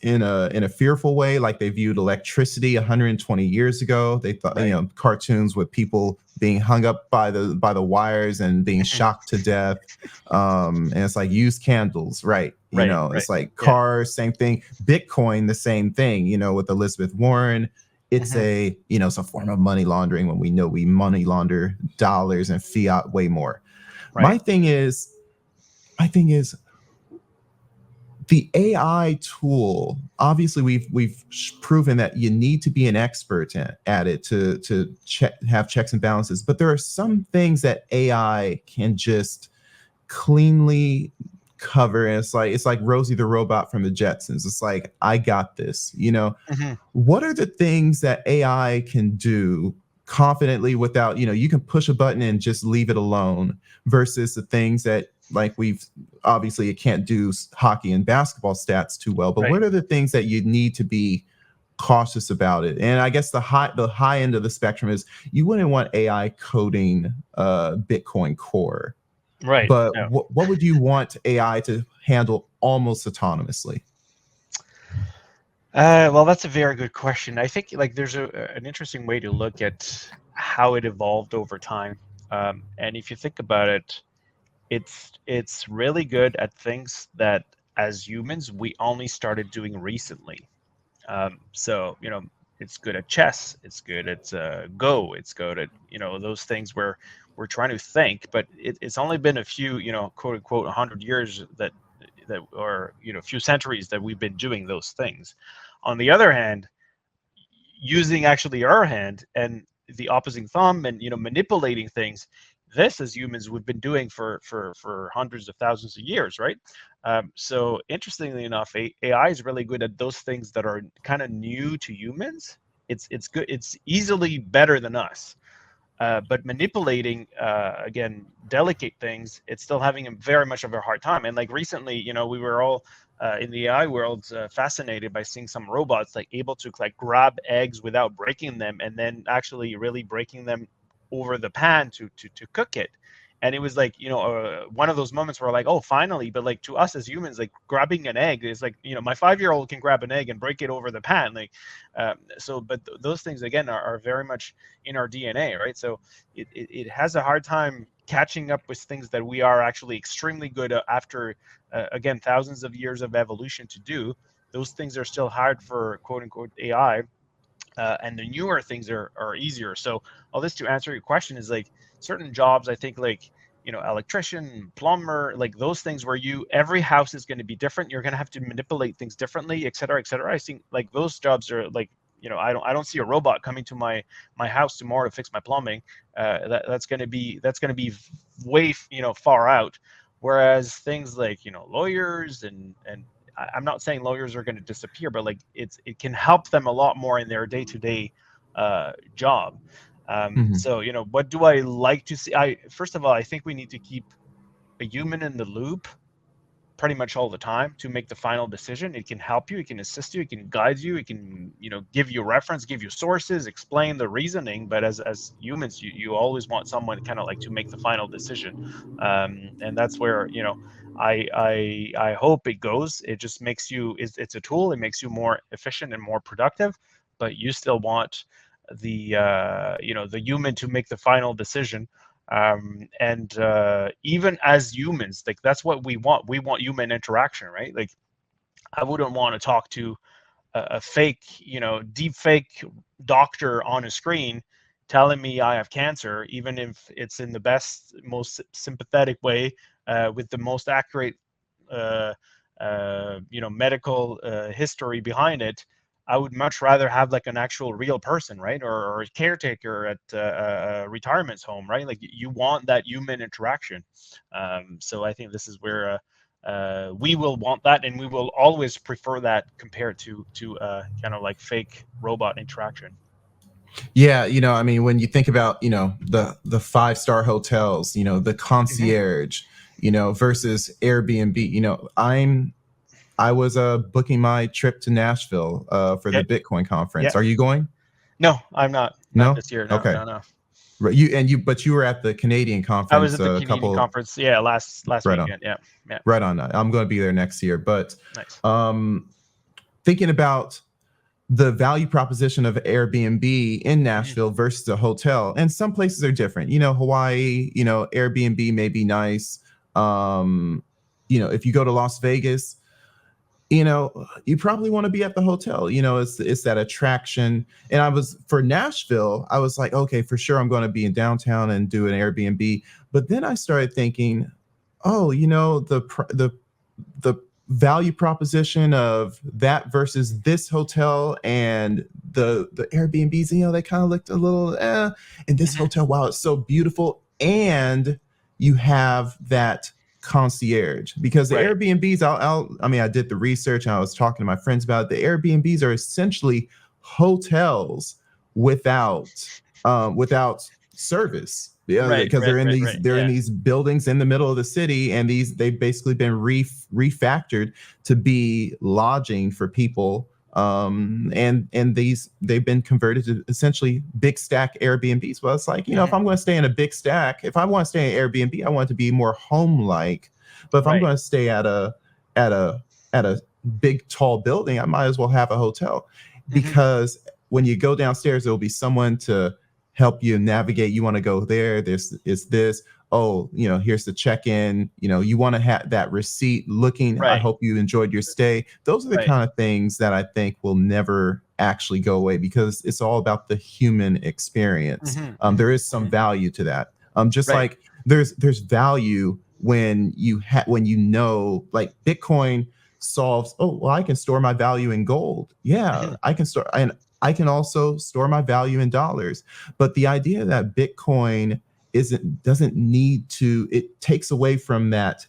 in a fearful way, like they viewed electricity 120 years ago. They thought, cartoons with people being hung up by the wires and being shocked to death. And it's like, use candles, right? It's like cars, same thing. Bitcoin, the same thing, with Elizabeth Warren. It's it's a form of money laundering, when we know we money launder dollars and fiat way more. My thing is the AI tool. Obviously, we've proven that you need to be an expert at it to have checks and balances. But there are some things that AI can just cleanly cover, and it's like Rosie the robot from the Jetsons. It's like, I got this. What are the things that AI can do confidently without, you can push a button and just leave it alone, versus the things that, like, obviously it can't do hockey and basketball stats too well, but what are the things that you need to be cautious about it? And I guess the high end of the spectrum is, you wouldn't want AI coding Bitcoin Core. But what would you want AI to handle almost autonomously? Well, that's a very good question. I think there's an interesting way to look at how it evolved over time. And if you think about it, it's really good at things that as humans we only started doing recently. So it's good at chess, it's good at Go, it's good at those things where we're trying to think, but it's only been a few quote unquote 100 years that that, or few centuries that we've been doing those things. On the other hand, using actually our hand and the opposing thumb and manipulating things, this as humans we've been doing for hundreds of thousands of years, right? So interestingly enough, AI is really good at those things that are kind of new to humans. It's good. It's easily better than us. But manipulating, again, delicate things, it's still having very much of a hard time. And like recently, we were all in the AI world fascinated by seeing some robots like able to like grab eggs without breaking them, and then actually really breaking them over the pan to cook it. And it was like, one of those moments where like, oh, finally. But like to us as humans, like grabbing an egg is like, my 5-year-old can grab an egg and break it over the pan. Like, but those things again are very much in our DNA, right? So it has a hard time catching up with things that we are actually extremely good at after, again, thousands of years of evolution to do. Those things are still hard for quote unquote AI. And the newer things are easier. So all this to answer your question is like certain jobs, I think like, electrician, plumber, like those things where every house is going to be different. You're going to have to manipulate things differently, et cetera, et cetera. I think like those jobs are like, I don't see a robot coming to my house tomorrow to fix my plumbing. That's going to be way, far out. Whereas things like, lawyers and I'm not saying lawyers are going to disappear, but like it can help them a lot more in their day-to-day job. So, what do I like to see? First of all, I think we need to keep a human in the loop pretty much all the time to make the final decision. It can help you, it can assist you, it can guide you, it can, give you reference, give you sources, explain the reasoning. But as humans, you always want someone kind of like to make the final decision. And that's where, I hope it goes. It just makes you, it's a tool. It makes you more efficient and more productive, but you still want the the human to make the final decision. And even as humans, like that's what we want human interaction, right? Like I wouldn't want to talk to a fake, deep fake doctor on a screen telling me I have cancer, even if it's in the best, most sympathetic way, with the most accurate medical history behind it. I would much rather have like an actual real person, right? Or a caretaker at a retirement home, right? Like you want that human interaction. So I think this is where we will want that, and we will always prefer that compared to kind of like fake robot interaction. Yeah, I mean, when you think about, the 5-star hotels, the concierge, versus Airbnb, I was booking my trip to Nashville for the Bitcoin conference. Yeah. Are you going? No, I'm not. No? Not this year. No, okay. No. Right. But you were at the Canadian conference. I was at the Canadian conference. Yeah, last right weekend. On. Yeah. Right on. I'm going to be there next year. But nice. Thinking about the value proposition of Airbnb in Nashville versus a hotel, and some places are different. Hawaii, Airbnb may be nice. If you go to Las Vegas, you probably want to be at the hotel. It's that attraction. And for Nashville, I was like, okay, for sure, I'm going to be in downtown and do an Airbnb. But then I started thinking, oh, the value proposition of that versus this hotel and the Airbnbs, they kind of looked a little, and this hotel, wow, it's so beautiful. And you have that concierge, because the Airbnbs, I did the research and I was talking to my friends about it. The Airbnbs are essentially hotels without service. Yeah, because they're in these buildings in the middle of the city, and they've basically been refactored to be lodging for people. And they've been converted to essentially big stack Airbnbs. Well, it's like, if I'm going to stay in a big stack, if I want to stay in Airbnb, I want it to be more home-like. But if I'm going to stay at a big tall building, I might as well have a hotel, because when you go downstairs, there'll be someone to help you navigate. You want to go there. This is this. Oh, here's the check-in. You want to have that receipt looking. I hope you enjoyed your stay. Those are the kind of things that I think will never actually go away, because it's all about the human experience. There is some value to that. Just like there's value when you know, like Bitcoin solves, oh well, I can store my value in gold. Yeah, Mhm. I can store, and I can also store my value in dollars. But the idea that Bitcoin doesn't need to, it takes away from that,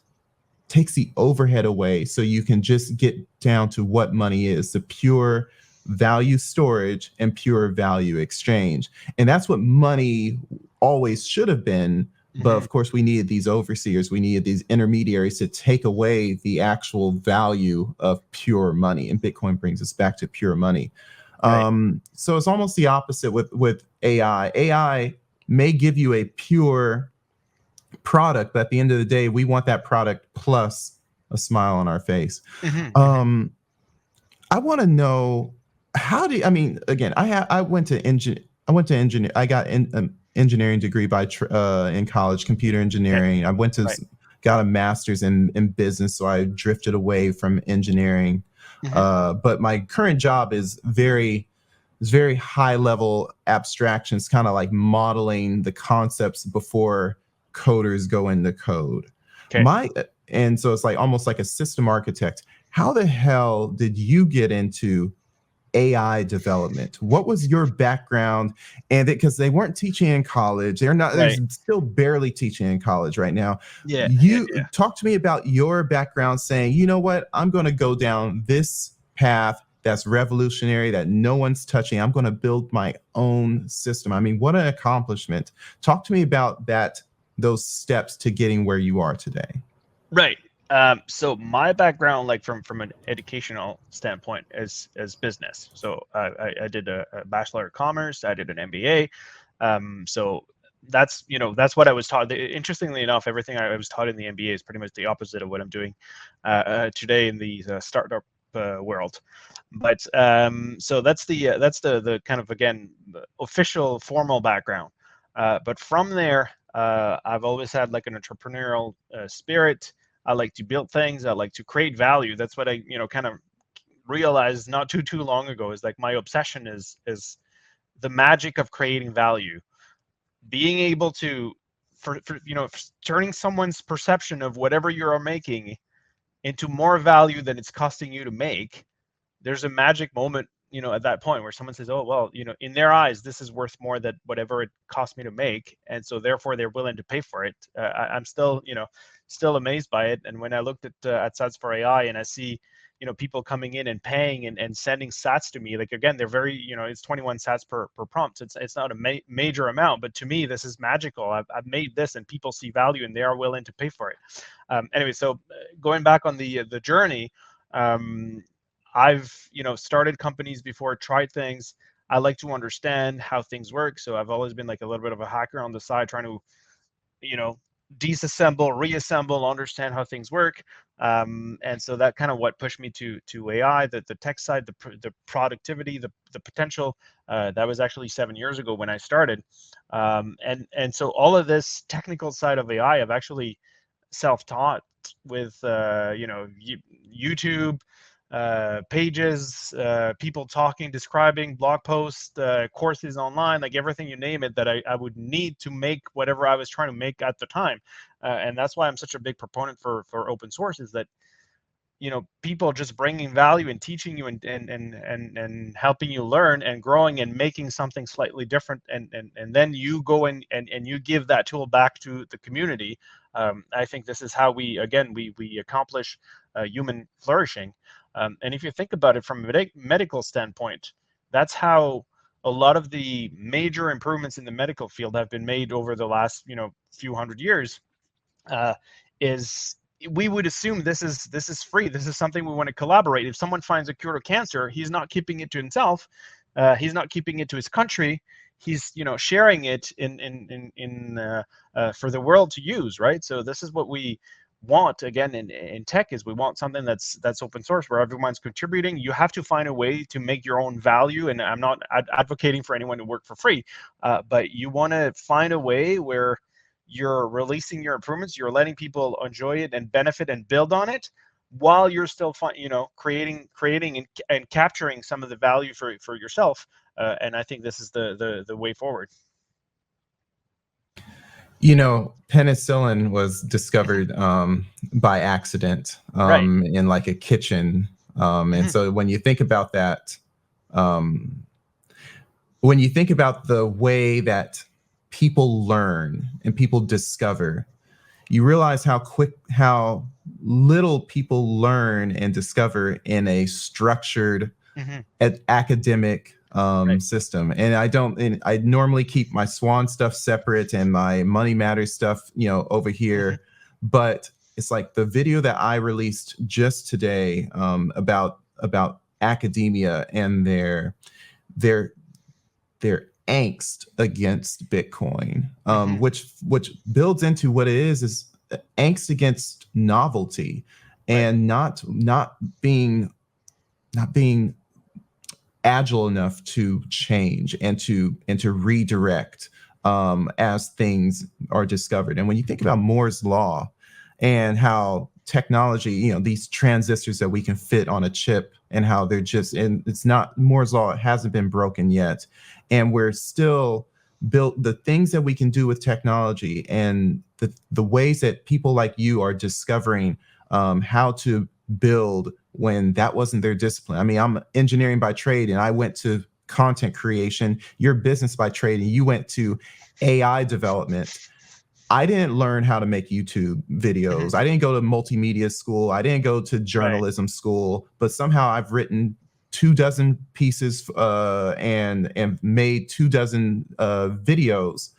takes the overhead away, so you can just get down to what money is, the pure value storage and pure value exchange. And that's what money always should have been. But Mhm. of course, we needed these overseers, we needed these intermediaries to take away the actual value of pure money. And Bitcoin brings us back to pure money. Right. So it's almost the opposite with AI. AI may give you a pure product, but at the end of the day, we want that product plus a smile on our face. Mhm. Mhm. Um, I want to know, how do you, I mean, again, I went to engineer. I got engineering degree in college, computer Okay. engineering. I went to Right. got a master's in business, so I drifted away from engineering. Mhm. But my current job is very high level abstractions, kind of like modeling the concepts before coders go into code. Okay. My and so it's like almost like a system architect. How the hell did you get into AI development? What was your background? And because they weren't teaching in college, they're Right. still barely teaching in college right now. Yeah. Yeah. You Yeah. talk to me about your background, saying, you know what, I'm going to go down this path that's revolutionary, that no one's touching. I'm going to build my own system. I mean, what an accomplishment. Talk to me about those steps to getting where you are today. Right. So my background, like from an educational standpoint, is business. So I did a Bachelor of Commerce. I did an MBA. So that's what I was taught. Interestingly enough, everything I was taught in the MBA is pretty much the opposite of what I'm doing today in the startup world. But so that's the kind of, again, official formal background. But from there, I've always had like an entrepreneurial spirit. I like to build things. I like to create value. That's what I, kind of realized not too long ago, is like my obsession is the magic of creating value, being able to, for turning someone's perception of whatever you're making into more value than it's costing you to make. There's a magic moment, at that point where someone says, oh well, in their eyes this is worth more than whatever it cost me to make, and so therefore they're willing to pay for it. I'm still, still amazed by it. And when I looked at sats for AI, and I see, people coming in and paying and sending sats to me, like, again, they're very, it's 21 sats per prompt. It's not a major amount, but to me this is magical. I've made this and people see value and they are willing to pay for it. Anyway, so going back on the journey, um, I've, started companies before, tried things. I like to understand how things work. So I've always been like a little bit of a hacker on the side, trying to, you know, disassemble, reassemble, understand how things work. And so that kind of what pushed me to AI, the tech side, the productivity, the potential. That was actually 7 years ago when I started. And so all of this technical side of AI, I've actually self-taught with YouTube pages, people talking, describing, blog posts, courses online, like everything you name it that I would need to make whatever I was trying to make at the time. And that's why I'm such a big proponent for open source, is that people just bringing value and teaching you and helping you learn and growing and making something slightly different, and then you go and you give that tool back to the community. I think this is how we accomplish human flourishing. And if you think about it from a medical standpoint, that's how a lot of the major improvements in the medical field have been made over the last few hundred years. Is We would assume this is free. This is something we want to collaborate. If someone finds a cure to cancer, he's not keeping it to himself. He's not keeping it to his country. He's sharing it for the world to use, right? So this is what we want, again, in tech, is we want something that's open source, where everyone's contributing. You have to find a way to make your own value, and I'm not advocating for anyone to work for free, but you want to find a way where you're releasing your improvements, you're letting people enjoy it and benefit and build on it, while you're still creating and capturing some of the value for yourself. And I think this is the way forward. Penicillin was discovered by accident Right. in like a kitchen. And so when you think about that, um, when you think about the way that people learn and people discover, you realize how little people learn and discover in a structured academic Right. system. And I normally keep my Swan stuff separate and my Money Matters stuff, over here. But it's like the video that I released just today about academia and their their angst against Bitcoin, which builds into what it is angst against novelty and not being agile enough to change and to redirect as things are discovered. And when you think about Moore's law and how technology, these transistors that we can fit on a chip and how they're and it's not Moore's law, it hasn't been broken yet. And we're still built the things that we can do with technology and the ways that people like you are discovering how to build when that wasn't their discipline. I mean, I'm engineering by trade and I went to content creation. You're business by trade and you went to AI development. I didn't learn how to make YouTube videos. I didn't go to multimedia school. I didn't go to journalism school, but somehow I've written 24 pieces and made 24 videos,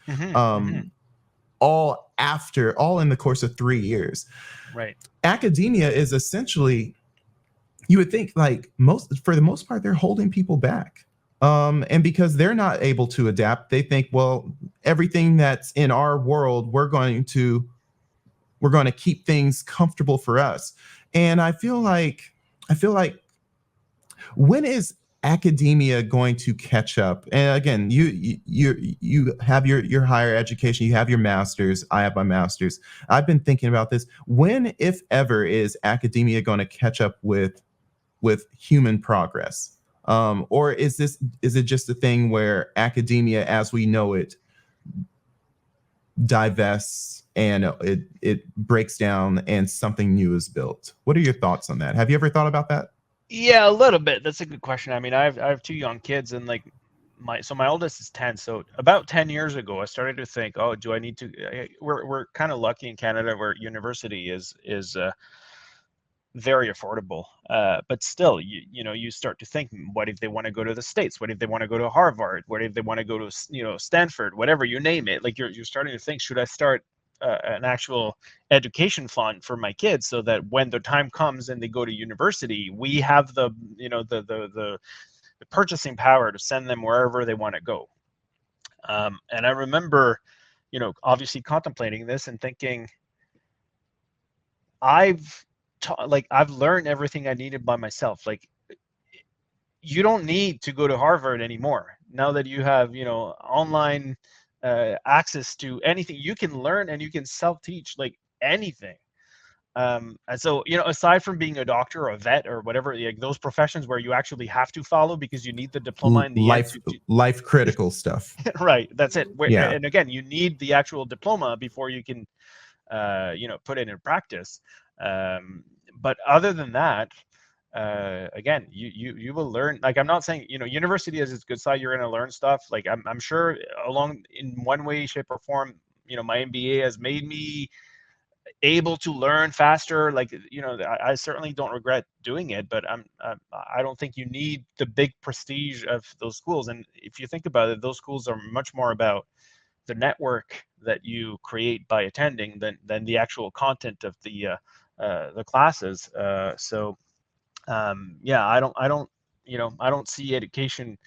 all in the course of 3 years. Right. Academia is essentially, you would think, like, for the most part, they're holding people back. And because they're not able to adapt, they think, well, everything that's in our world, we're going to keep things comfortable for us. And I feel like when is academia going to catch up? And again, you have your higher education, you have your master's, I have my master's. I've been thinking about this. When, if ever, is academia going to catch up with human progress? Or is it just a thing where academia as we know it divests and it breaks down and something new is built? What are your thoughts on that? Have you ever thought about that? Yeah, a little bit. That's a good question. I mean, I have two young kids, and like my oldest is 10. So about 10 years ago, I started to think, oh, do I need to? We're kind of lucky in Canada where university is very affordable. But still, you start to think, what if they want to go to the States? What if they want to go to Harvard? What if they want to go to Stanford? Whatever, you name it. Like you're starting to think, should I start an actual education fund for my kids so that when the time comes and they go to university, we have the the purchasing power to send them wherever they want to go. And I remember, obviously contemplating this and thinking, I've learned everything I needed by myself. Like, you don't need to go to Harvard anymore. Now that you have, online access to anything, you can learn and you can self-teach like anything. And so, aside from being a doctor or a vet or whatever, like those professions where you actually have to follow because you need the diploma in the end life critical stuff. Right, that's it. Yeah. And again, you need the actual diploma before you can, put it in practice. But other than that, again, you will learn. Like, I'm not saying, university is its good side, you're going to learn stuff. Like, I'm sure along in one way, shape, or form, my MBA has made me able to learn faster. Like, I certainly don't regret doing it, but I don't think you need the big prestige of those schools. And if you think about it, those schools are much more about the network that you create by attending than the actual content of the classes. Yeah, I don't see education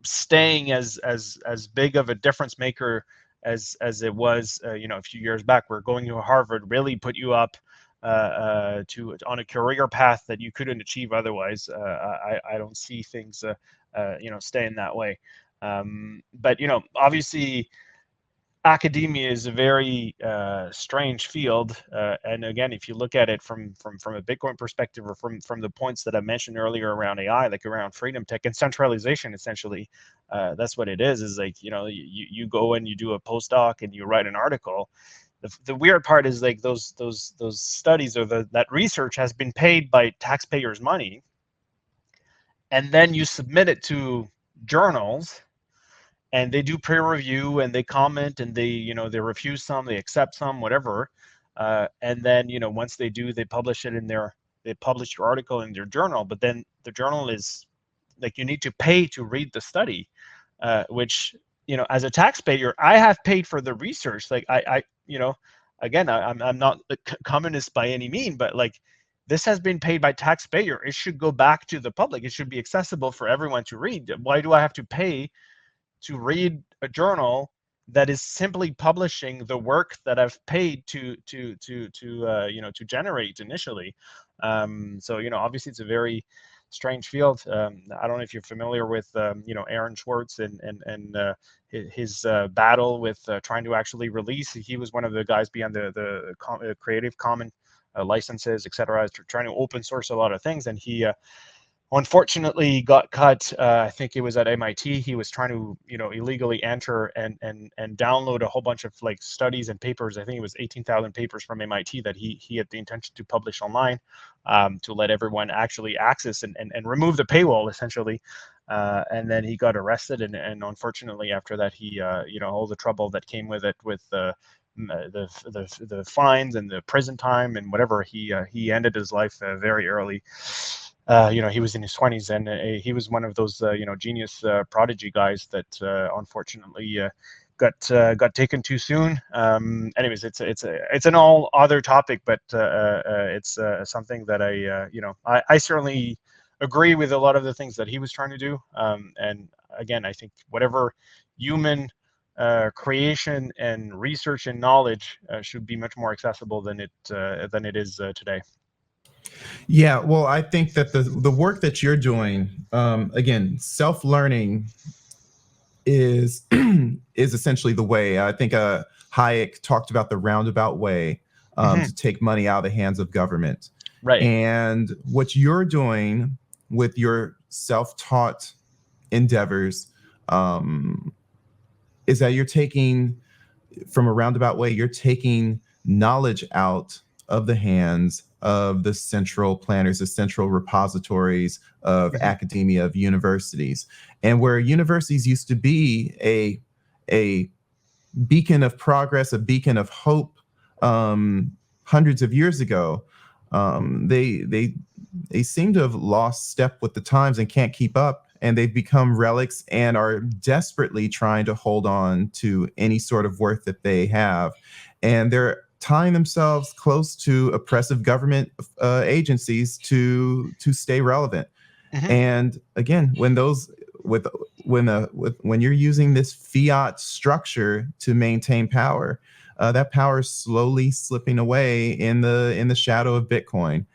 staying as big of a difference maker as it was, a few years back, where going to Harvard really put you up to on a career path that you couldn't achieve otherwise. I don't see things staying that way. But obviously, academia is a very strange field, and again, if you look at it from a Bitcoin perspective, or from the points that I mentioned earlier around AI, like around freedom tech and centralization, essentially, that's what it is like, you go and you do a postdoc and you write an article. The weird part is like those studies, or that research has been paid by taxpayers' money, and then you submit it to journals, and they do peer review, and they comment, and they refuse some, they accept some, whatever, and then once they do, they publish it they publish your article in their journal. But then the journal is like, you need to pay to read the study, which, as a taxpayer, I have paid for the research. Like again, I'm not a communist by any mean, but like, this has been paid by taxpayer. It should go back to the public. It should be accessible for everyone to read. Why do I have to pay to read a journal that is simply publishing the work that I've paid to generate initially? So obviously it's a very strange field. I don't know if you're familiar with Aaron Schwartz and his battle with trying to actually release. He was one of the guys behind the Creative Commons licenses, etc., trying to open source a lot of things, and he unfortunately got cut. I think it was at MIT. He was trying to illegally enter and download a whole bunch of like studies and papers. I think it was 18,000 papers from MIT that he had the intention to publish online, to let everyone actually access and remove the paywall, essentially. And then he got arrested, and unfortunately after that, he all the trouble that came with it, with the fines and the prison time and whatever, he ended his life very early. He was in his 20s, and he was one of those genius prodigy guys that unfortunately got taken too soon. Anyways, it's an all other topic, but it's something that I certainly agree with a lot of the things that he was trying to do. And again, I think whatever human creation and research and knowledge should be much more accessible than it is today. Yeah, well, I think that the work that you're doing, again, self-learning is is essentially the way. I think Hayek talked about the roundabout way to take money out of the hands of government. Right. And what you're doing with your self-taught endeavors is that you're taking, from a roundabout way, you're taking knowledge out of the hands of the central planners, the central repositories of academia, of universities. And where universities used to be a beacon of progress, a beacon of hope, hundreds of years ago, they seem to have lost step with the times and can't keep up. And they've become relics and are desperately trying to hold on to any sort of worth that they have. And they're tying themselves close to oppressive government agencies to stay relevant. And again, when you're using this fiat structure to maintain power, that power is slowly slipping away in the shadow of Bitcoin.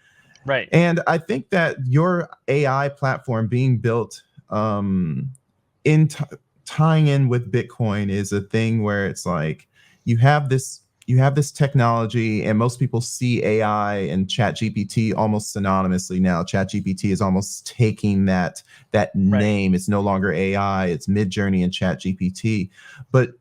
Right. And I think that your AI platform being built tying in with Bitcoin is a thing where it's like you have this technology, and most people see AI and ChatGPT almost synonymously now. ChatGPT is almost taking that name. It's no longer AI, it's Midjourney and ChatGPT. But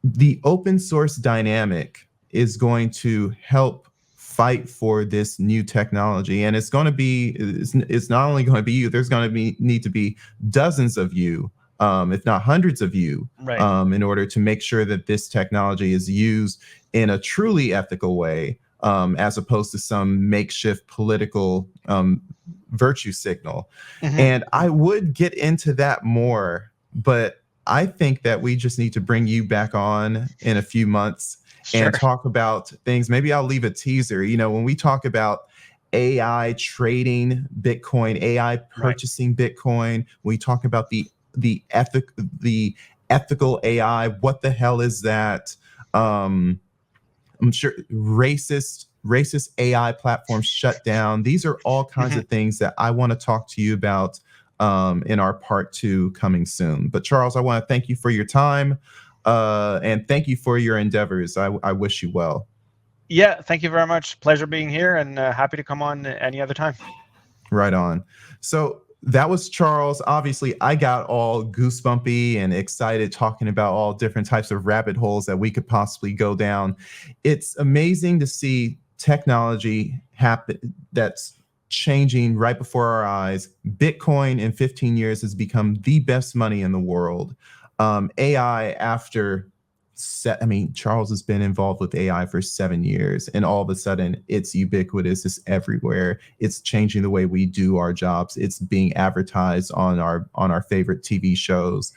the open source dynamic is going to help fight for this new technology, and it's going to be, it's not only going to be you, there's going to need to be dozens of you, if not hundreds of you, in order to make sure that this technology is used in a truly ethical way, as opposed to some makeshift political virtue signal. And I would get into that more, but I think that we just need to bring you back on in a few months and talk about things. Maybe I'll leave a teaser. When we talk about AI trading Bitcoin, AI purchasing Bitcoin, we talk about the ethical AI. What the hell is that? I'm sure racist AI platforms shut down. These are all kinds of things that I want to talk to you about in our part 2 coming soon. But Charles, I want to thank you for your time. And thank you for your endeavors. I wish you well. Yeah, thank you very much. Pleasure being here, and happy to come on any other time. Right on. So that was Charles. Obviously, I got all goosebumpy and excited talking about all different types of rabbit holes that we could possibly go down. It's amazing to see technology happen that's changing right before our eyes. Bitcoin in 15 years has become the best money in the world. AI after Charles has been involved with AI for 7 years, and all of a sudden it's ubiquitous. It's everywhere. It's changing the way we do our jobs. It's being advertised on our favorite TV shows.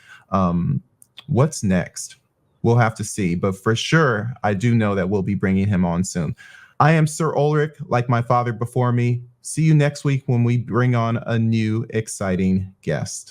What's next? We'll have to see. But for sure, I do know that we'll be bringing him on soon. I am Sir Ulric, like my father before me. See you next week when we bring on a new exciting guest.